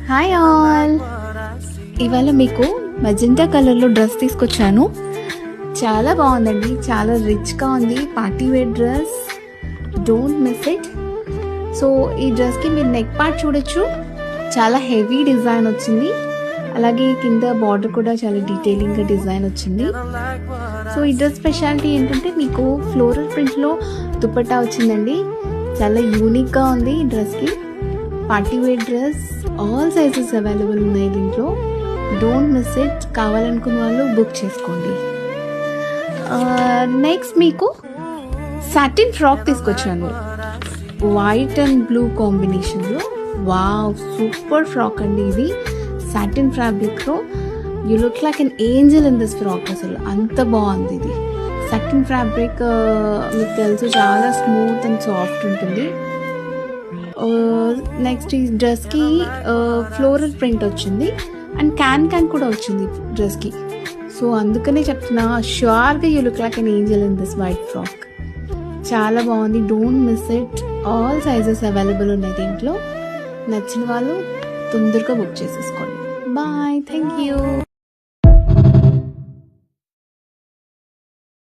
Hi all, ఇవాళ మీకు magenta కలర్లో డ్రెస్ తీసుకొచ్చాను. చాలా బాగుందండి, చాలా రిచ్గా ఉంది. Party wear dress, don't miss it. So ఈ డ్రెస్కి మీరు నెక్ పార్ట్ చూడొచ్చు, చాలా హెవీ డిజైన్ వచ్చింది. అలాగే కింద బార్డర్ కూడా చాలా డీటెయిలింగ్గా డిజైన్ వచ్చింది. సో ఈ డ్రెస్ స్పెషాలిటీ ఏంటంటే మీకు ఫ్లోరల్ ప్రింట్లో దుపట్టా వచ్చిందండి. చాలా యూనిక్గా ఉంది ఈ డ్రెస్కి. Party wear dress, all sizes available ఉన్నాయి దీంట్లో. Don't miss it. కావాలనుకున్న వాళ్ళు బుక్ చేసుకోండి. నెక్స్ట్ మీకు సాటిన్ ఫ్రాక్ తీసుకొచ్చాను, వైట్ అండ్ బ్లూ కాంబినేషన్లో. వావ్, సూపర్ ఫ్రాక్ అండి ఇది. సాటిన్ ఫ్యాబ్రిక్లో you look like an angel in this frock. అసలు అంత బాగుంది ఇది. సాటిన్ ఫ్యాబ్రిక్ మీకు తెలుసు, చాలా స్మూత్ అండ్ సాఫ్ట్ ఉంటుంది. నెక్స్ట్ ఈ డ్రెస్కి ఫ్లోరల్ ప్రింట్ వచ్చింది అండ్ క్యాన్ కూడా వచ్చింది డ్రెస్కి. సో అందుకనే చెప్తున్నా, ష్యూర్గా you look like an angel in this white frock. చాలా బాగుంది. Don't miss it. All sizes available ఉన్నాయి దీంట్లో. నచ్చిన వాళ్ళు తొందరగా బుక్ చేసేసుకోండి. Bye, thank you.